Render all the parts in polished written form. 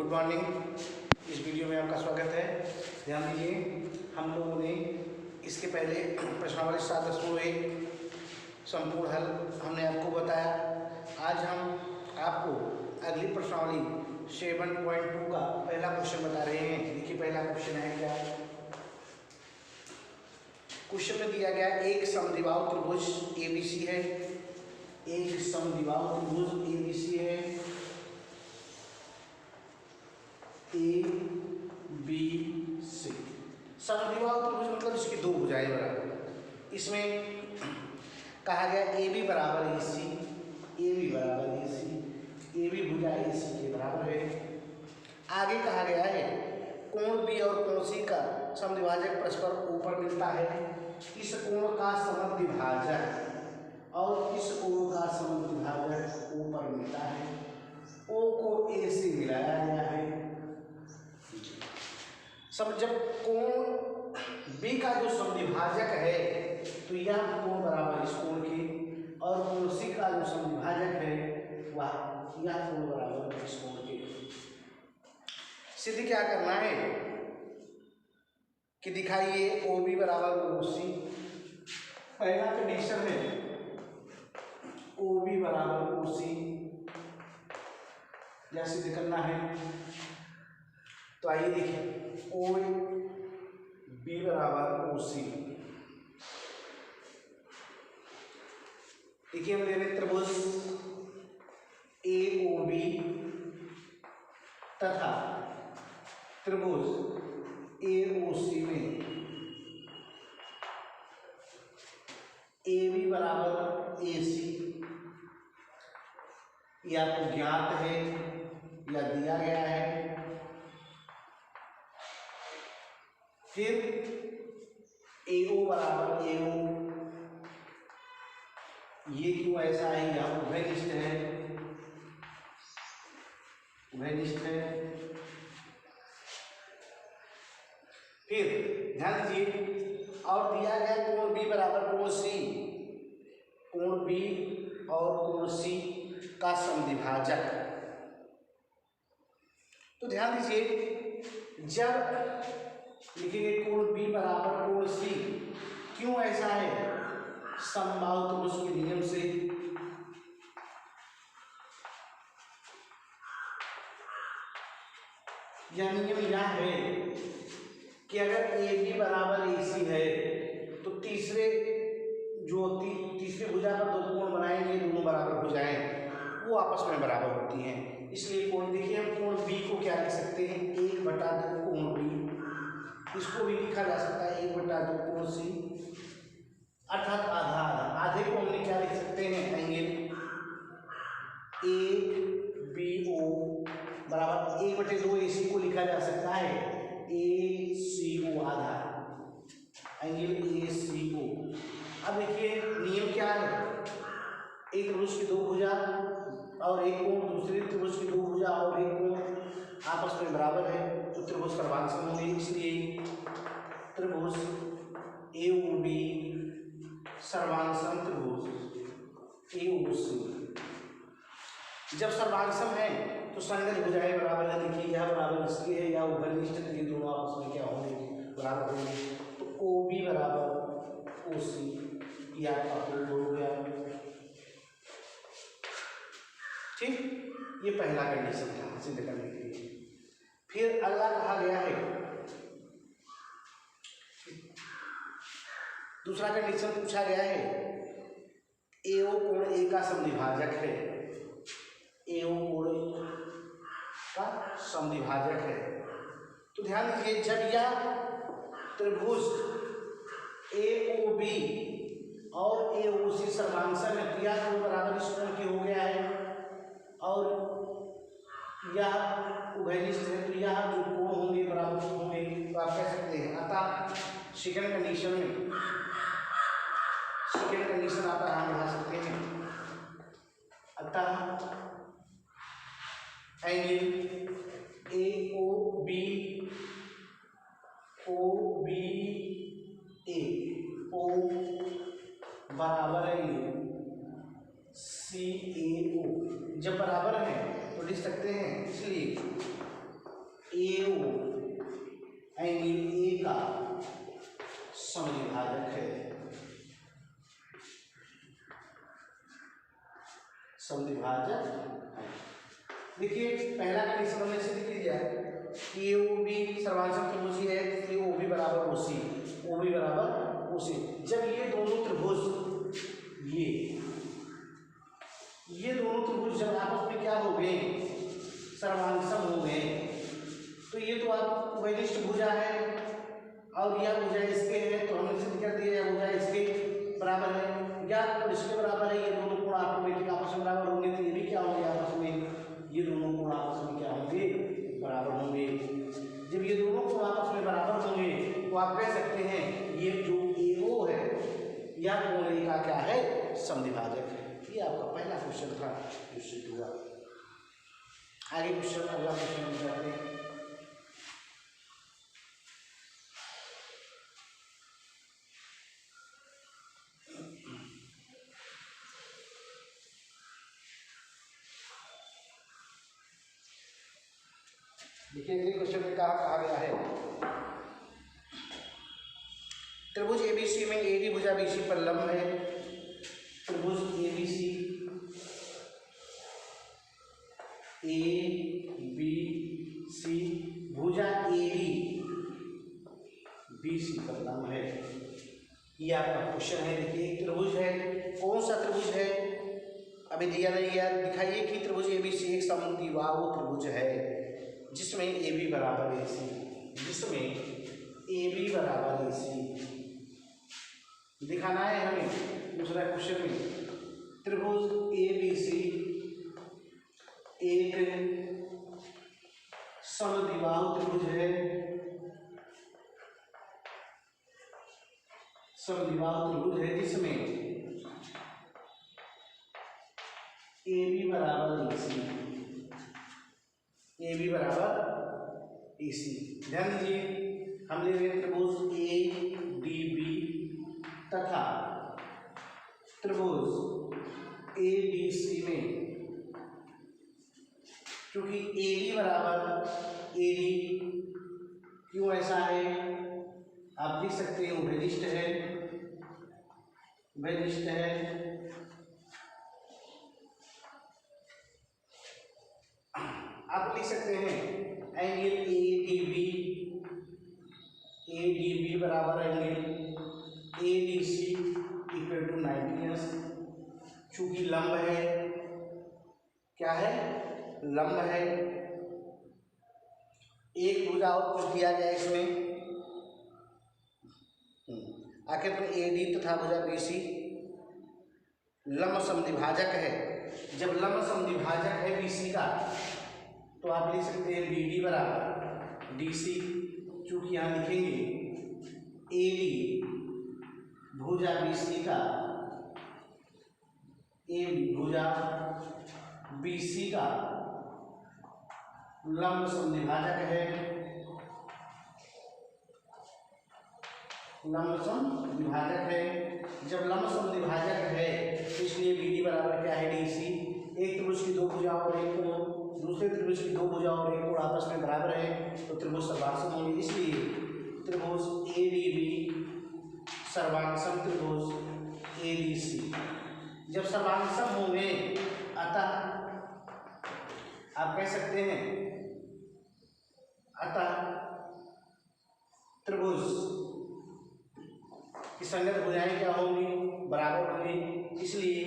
Good morning. इस video में आपका स्वागत है। ध्यान दीजिए, हम लोगों ने इसके पहले प्रश्नावली 7.1 संपूर्ण हल हमने आपको बताया। आज हम आपको अगली प्रश्नावली 7.2 का पहला क्वेश्चन बता रहे हैं। देखिए पहला क्वेश्चन है क्या। क्वेश्चन में दिया गया एक समद्विबाहु त्रिभुज ABC है। एक समद्विबाहु त्रिभुज ABC है, ABC। समद्विबाहु त्रिभुज मतलब इसकी दो भुजाएं बराबर। इसमें कहा गया AB बराबर AC, AB बराबर AC, AB भुजा AC के बराबर है। आगे कहा गया है कोण B और कोण C का समद्विभाजक परस्पर ऊपर मिलता है। इस कोण का समद्विभाजक और इस कोण का समद्विभाजक ऊपर मिलता है। O को A से मिलाया गया है। सब जब कोण B का जो समद्विभाजक है तो यह कोण बराबर इस कोण के, और कोण C का जो समद्विभाजक है वह यह कोण बराबर इस कोण के। सिद्ध क्या करना है कि दिखाइए OB बराबर OC। पहला कंडीशन है OB बराबर OC, यह सिद्ध करना है। तो आइए देखिए OB बराबर OC। देखिए हम ले रहे त्रिभुज AOB तथा त्रिभुज AOC में AB बराबर AC या तो ज्ञात है या दिया गया है। फिर AO बराबर AO, ये क्यों ऐसा है, यह उभयनिष्ठ है, उभयनिष्ठ है। फिर ध्यान दीजिए और दिया गया कोण B बराबर कोण C, कोण B और कोण C का समद्विभाजक। तो ध्यान दीजिए जब लिखेंगे कोण B बराबर कोण C, क्यों ऐसा है, समबाहु त्रिभुज के नियम से। यह नियम यह है कि अगर AB बराबर AC है तो तीसरी भुजा पर दो कोण बनाएंगे, दोनों बराबर भुजाएं वो आपस में बराबर होती हैं। इसलिए कोण देखिए हम कोण B को क्या लिख सकते हैं, 1/2 कोण B। इसको भी लिखा जा सकता है 1/2 कोण C, अर्थात आधा आधे को हमने क्या लिख सकते हैं, एंगल ABO बराबर 1/2 AC को लिखा जा सकता है ACO, आधा एंगल ACO। अब देखिए नियम क्या है, एक त्रिभुज की दो भुजा और एक कोण, दूसरे त्रिभुज की दो भुजा और एक कोण आपस में बराबर है तो त्रिभुज सर्वांसम होंगे। इसलिए त्रिभुज AOB सर्वांसम त्रिभुज AOC। जब सर्वांसम है तो संगत भुजाएं बराबर है। देखिए यह बराबर इसकी है, या उभयनिष्ठ, ये दोनों आपस में क्या होंगे, बराबर होंगे। तो OB बराबर OC या आपको हो गया। ठीक, ये पहला कंडीशन था सिद्ध करने के लिए। फिर अगला कहा गया है, दूसरा कंडीशन पूछा गया है AO कोण A का समद्विभाजक है, AO कोण का समद्विभाजक है। तो ध्यान दीजिए जब यह त्रिभुज AOB और AOC सर्वांसम है तो यह कोण बराबर इस कोण के हो गया है, और यह उभयनिष्ठ है तो यह जो कोण होंगे बराबर होंगे। तो आप कह सकते हैं अतः सेकंड कंडीशन आता हम बढ़ा सकते हैं, अतः एंगल AOB O बराबर है CAO। जब बराबर है तो लिख सकते हैं, इसलिए समद्विभाजक है। देखिए पहला कंडीशन हमने सिद्ध किया कि ओ बी सर्वांग त्रिभुज है, इसलिए ओ बी बराबर ओ सी, ओ बी बराबर ओ सी। जब ये दोनों त्रिभुज ये दोनों त्रिभुज जब आपस में क्या हो गए, सर्वांगसम हो गए, तो ये तो आप वैदिष्ट भुजा है और यह भुजा इसके है, तो हमने सिद्ध कर दिया यह भुजा इसके बराबर है, या तो इसके बराबर है। ये दोनों कोण ऑटोमेटिक आपस में बराबर होंगे, तो ये भी क्या होंगे आपस में, ये दोनों कोण आपस में क्या होंगे, बराबर होंगे। जब ये दोनों कोण आपस में बराबर होंगे तो आप कह सकते हैं ये जो एओ है या कोण ए का क्या है, समद्विभाजक है। ये आपका पहला क्वेश्चन था जो सिद्ध हुआ। आगे क्वेश्चन, अगला क्वेश्चन हम करते हैं। देखिए अगले क्वेश्चन में कहा गया है त्रिभुज एबीसी में एडी भुजा बीसी पर लंब है। त्रिभुज एबीसी भुजा एडी बीसी पर लंब है। ये आपका क्वेश्चन है। देखिए एक त्रिभुज है, कौन सा त्रिभुज है अभी दिया नहीं गया, दिखाइए कि त्रिभुज एबीसी एक समद्विबाहु त्रिभुज है जिसमें ए बी बराबर ए सी, जिसमें ए बी बराबर ए सी दिखाना है हमें। दूसरा क्वेश्चन में त्रिभुज ए बी सी एक समद्विबाहु त्रिभुज है, समद्विबाहु त्रिभुज है जिसमें ए बी बराबर ए सी, ए बी बराबर ए सी। ध्यान दीजिए हम ले रहे त्रिभुज ए डी बी तथा त्रिभुज ए डी सी में, क्योंकि ए डी बराबर ए डी क्यों ऐसा है आप देख सकते हैं, वैदिष्ट है, वैदिष्ट है। आप लिख सकते हैं एंगल ए डी बी बराबर angle A D C equal to 90°। चूंकि लंब है, क्या है, लंब है। एक भुजा और दिया गया इसमें, आखिर में ए डी तथा भुजा बी सी लंब समद्विभाजक है। जब लंब समद्विभाजक है बी सी का तो आप लिख सकते हैं बी डी बराबर डी सी। चूँकि यहाँ लिखेंगे ए डी भुजा बी सी का, ए भुजा बी सी का लंब समद्विभाजक है, लंब समद्विभाजक है। जब लंब समद्विभाजक है तो इसलिए बी डी बराबर क्या है, डी सी। एक त्रिभुज की दो भुजाओं और एक कोण, दूसरे त्रिभुज की दो भुजाओं और एक कोण आपस में बराबर है तो त्रिभुज सर्वांगसम होंगे। इसलिए त्रिभुज ए डी बी सर्वांगसम त्रिभुज ए डी सी जब सर्वांगसम होंगे, अतः आप कह सकते हैं अतः त्रिभुज की संगत भुजाएं क्या होंगी, बराबर होंगी। इसलिए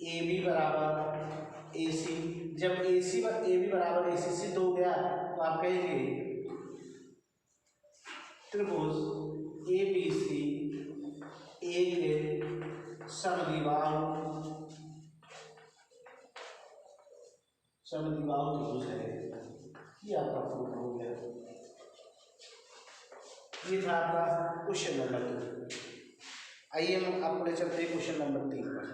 ए बी बराबर ए सी। जब ए बी बराबर ए सी सिद्ध हो गया तो आप कहेंगे त्रिभुज ए बी सी एक समद्विबाहु त्रिभुज है। ये आपका प्रूफ हो गया। ये था आपका क्वेश्चन नंबर 2। आइए हम आपको ले चलते हैं क्वेश्चन नंबर 3 पर।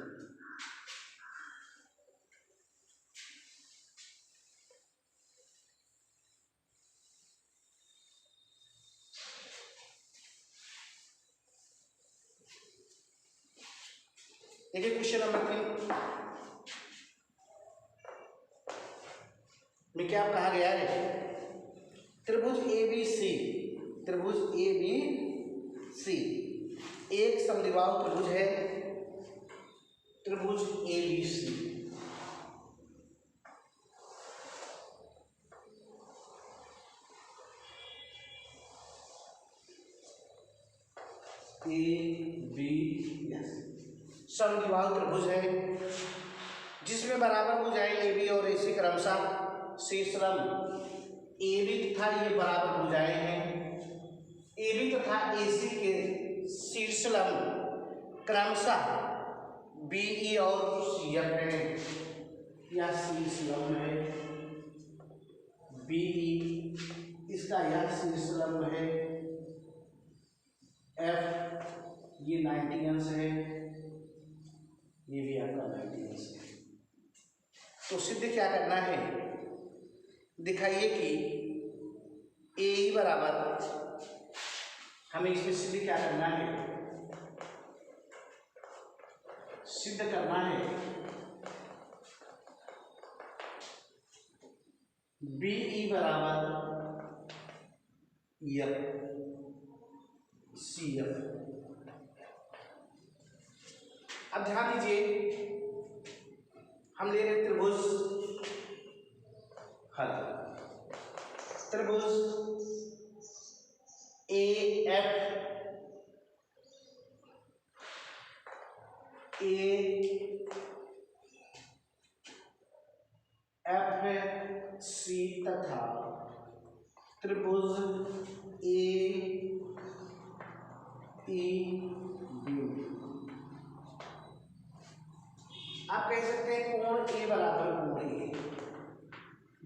देखिए क्वेश्चन नंबर 3 में क्या कहा गया है, त्रिभुज ए बी सी, त्रिभुज ए बी सी एक समद्विबाहु त्रिभुज है। त्रिभुज A B C A B S समद्विबाहु त्रिभुज है जिसमें बराबर भुजाएं ए बी और ए सी क्रमशः शीर्षलंब ए बी तथा ये बराबर भुजाएं हैं ए बी तथा ए सी के शीर्षलंब क्रमशः बी ई और सी एफ है या शीर्षलंब है बी ई इसका यह शीर्षलंब है एफ ये 90 अंश है ये भी आपका 90 अंश है। तो सिद्ध क्या करना है दिखाइए कि ए बराबर हमें इसमें सिद्ध क्या करना है सिद्ध करना है बी ई बराबर एफ सी एफ। अब ध्यान दीजिए हम ले रहे त्रिभुज हल त्रिभुज ए एफ सी तथा त्रिभुज ए ई बी। आप कह सकते हैं कोण ए बराबर कोण ए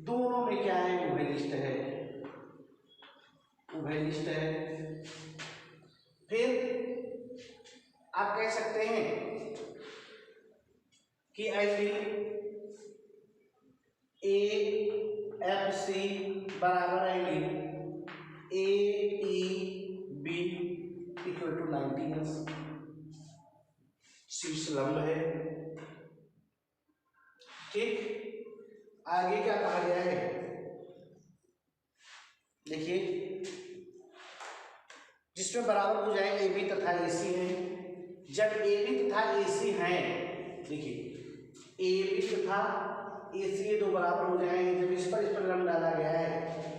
दोनों में क्या है उभयनिष्ठ है उभयनिष्ठ है। फिर आप कह सकते हैं कि एंगल ए एफ सी बराबर angle A E B equal to 90 अंश शीर्षलंब है। ठीक आगे क्या कहा गया है देखिए जिसमें बराबर भुजाएं ए बी तथा ए सी है। जब ए बी तथा ए सी हैं देखिए ए बी तथा ए सी ये दो बराबर हो जाएंगे जब इस पर लंब डाला गया है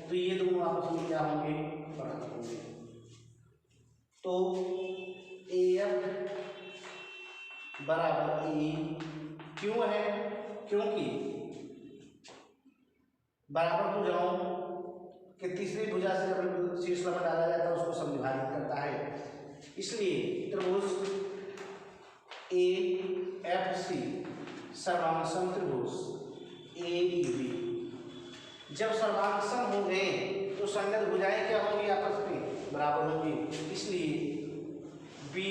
तो ये दोनों आपस में क्या होंगे बराबर होंगे। तो ए एफ बराबर ई क्यों है क्योंकि बराबर भुजाओं कि तीसरी भुजा से जब शीर्षलंब डाला जाता है उसको समविभाजित करता है इसलिए त्रिभुज ए एफ सी सर्वांगसम त्रिभुज ए ई बी जब सर्वांगसम हो गए तो संगत भुजाएं क्या होंगी आपस में बराबर होंगी इसलिए बी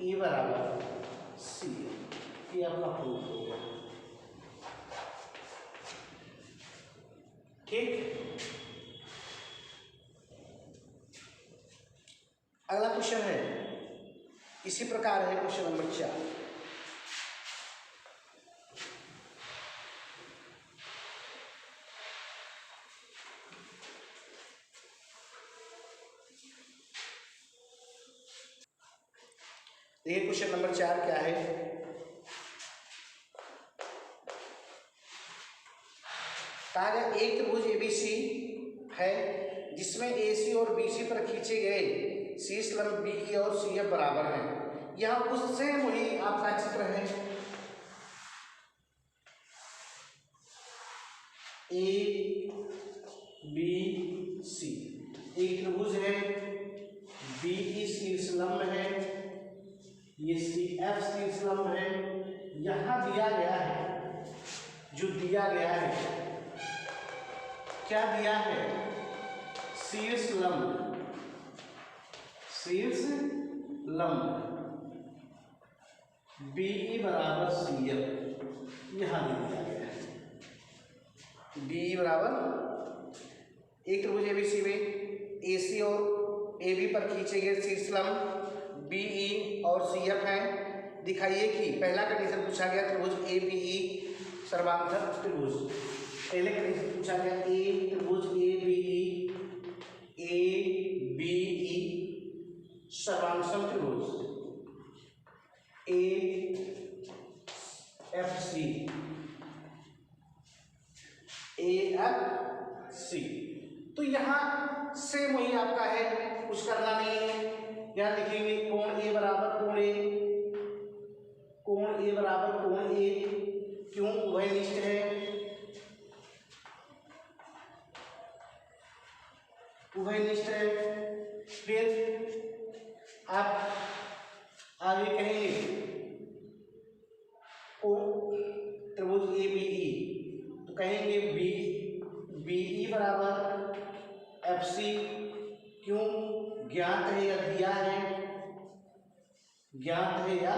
ई बराबर सी ये अपना प्रूफ हो गया। ठीक अगला क्वेश्चन है इसी प्रकार है क्वेश्चन नंबर 4। देखिए क्वेश्चन नंबर 4 क्या है कहा गया एक त्रिभुज एबीसी है जिसमें एसी और बीसी पर खींचे गए शीर्षलंब बीई और सीएफ बराबर हैं। यह उससे वही आपका चित्र है ए बी सी एक त्रिभुज है बीई शीर्षलंब है ये सी एफ शीर्षलंब है। यहां दिया गया है जो दिया गया है क्या दिया है शीर्षलंब बीई बराबर सी एफ यहां दिया गया है बीई बराबर एक त्रिभुज एबीसी में एसी और एबी पर खींचे गए शीर्षलंब बीई और सीएफ है। दिखाइए कि पहला कंडीशन पूछा गया त्रिभुज ए बीई सर्वांगसम त्रिभुज पहले कंडीशन पूछा गया ए त्रिभुज ए बीई सर्वांगसम त्रिभुज ए एफ सी तो यहां से वही आपका है कुछ करना नहीं है यहाँ लिखेंगे कोण ए बराबर कोण ए, कोण ए बराबर कोण ए, क्यों उभयनिष्ठ है, उभयनिष्ठ है। फिर आप आगे कहेंगे त्रिभुज ए बी ई, तो कहेंगे बी बी ई बराबर एफ सी, क्यों ज्ञात है या दिया है, ज्ञात है या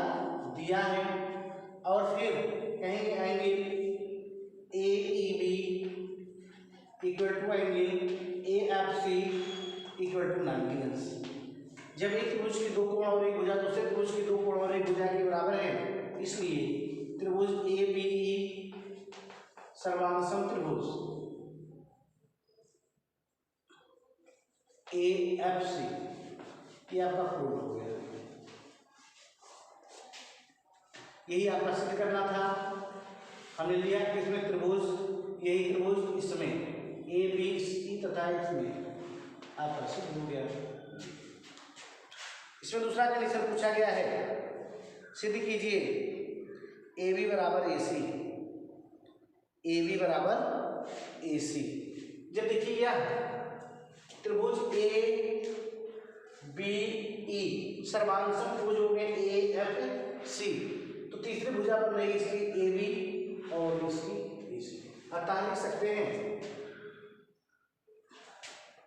दिया है। और फिर कहेंगे angle A E B equal to angle A F C equal to 90 अंश। जब एक त्रिभुज की दो कोण और एक भुजा दूसरे त्रिभुज की दो कोण और एक भुजा के बराबर है, इसलिए त्रिभुज ए बी ई सर्वांगसम त्रिभुज ए एफ सी, ये आपका प्रूव हो गया। यही आपका सिद्ध करना था। हमने लिया कि इसमें त्रिभुज, यही त्रिभुज इसमें ए बी सी तथा इसमें आपका सिद्ध हो गया। इसमें दूसरा कंडीशन पूछा गया है, सिद्ध कीजिए ए बी बराबर ए सी, ए बी बराबर ए सी। जब देखिएगा त्रिभुज ए बी ई सर्वांगसम त्रिभुज हो गए ए एफ सी, तो तीसरी भुजा बन रही इसकी ए बी और इसकी ए सी। अतः लिख सकते हैं,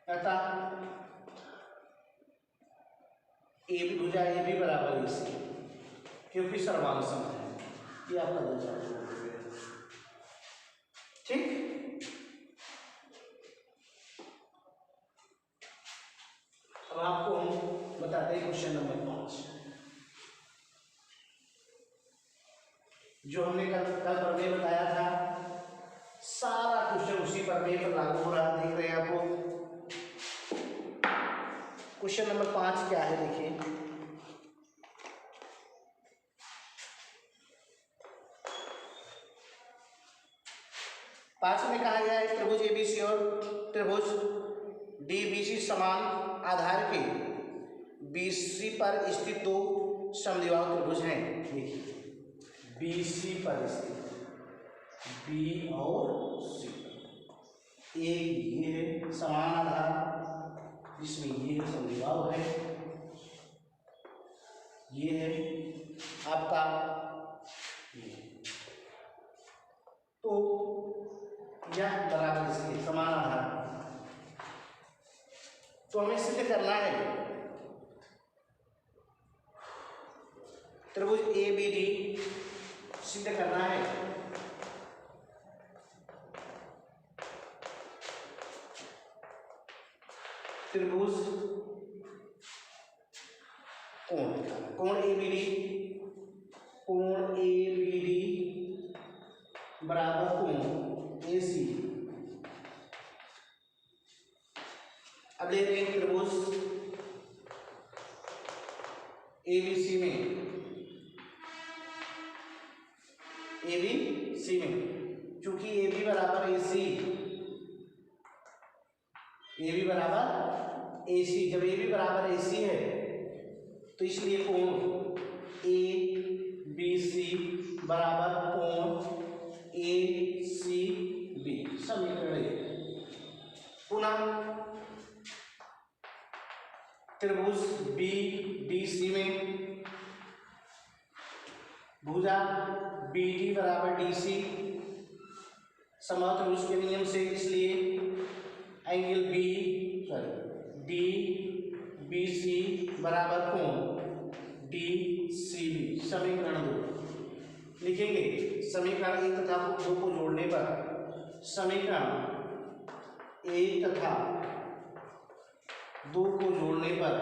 अतः ए बी भुजा ए बी बराबर ए सी, क्योंकि सर्वांगसम है। ये आपका दूसरा हो गया। ठीक, अब आपको हम बताते हैं क्वेश्चन नंबर 5, जो हमने कल प्रमेय बताया था। सारा क्वेश्चन उसी प्रमेय पर लागू हो रहा, देख रहे हैं आपको। क्वेश्चन नंबर 5 क्या है, देखिए। पांच में कहा गया है त्रिभुज एबीसी और त्रिभुज डीबीसी समान आधार के बीसी पर स्थित दो समद्विबाहु त्रिभुज हैं। देखिए बीसी पर स्थित, बी और सी, एक ये है समान आधार जिसमें ये समद्विबाहु है, ये है आपका ये, तो यह बराबर इसके समान आधार। तो हमें सिद्ध करना है त्रिभुज ए बी डी सिद्ध करना है। त्रिभुज कोण ए बी डी, कोण ए बी डी बराबर कोण ए सी। अब ले रहे हैं त्रिभुज ए बी सी में, ए बी सी में चूंकि ए बी बराबर ए सी, ए बी बराबर ए सी, जब ए बी बराबर ए सी है तो इसलिए कोण ए बी सी बराबर कोण ए सी बी, समीकरण। पुनः त्रिभुज बी डी सी में भुजा बी डी बराबर डी सी समबाहु त्रिभुज के नियम से, इसलिए एंगल डी बी सी बराबर कोण डी सी बी। समीकरण 2 लिखेंगे। समीकरण 1 तथा 2 को जोड़ने पर समीकरण 1 तथा 2 को जोड़ने पर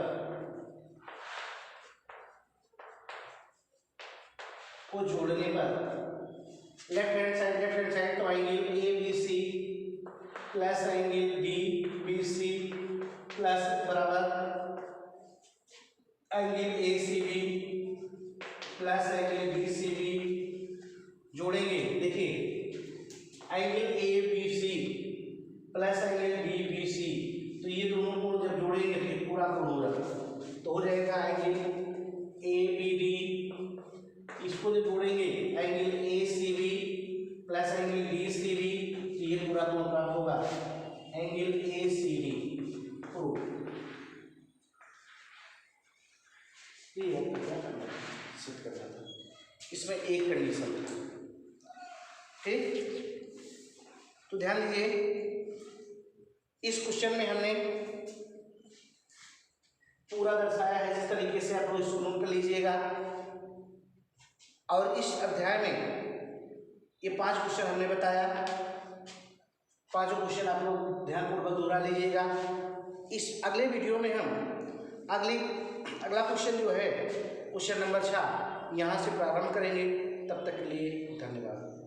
लेफ्ट हैंड साइड तो angle A B C plus angle D B C plus बराबर angle A C B plus angle B C B जोड़ेंगे। देखिए angle A B C plus angle D B C, तो ये दोनों को जब जोड़ेंगे तो पूरा कोण हो जाएगा, तो हो जाएगा इसमें एक कंडीशन था, ठीक। तो ध्यान दीजिए, इस क्वेश्चन में हमने पूरा दर्शाया है, जिस तरीके से आप लोग इसको नोट कर लीजिएगा। और इस अध्याय में ये 5 क्वेश्चन हमने बताया, 5 क्वेश्चन आप लोग ध्यानपूर्वक दोहरा लीजिएगा। इस अगले वीडियो में हम अगला क्वेश्चन जो है क्वेश्चन नंबर 6 यहाँ से प्रारंभ करेंगे। तब तक के लिए धन्यवाद।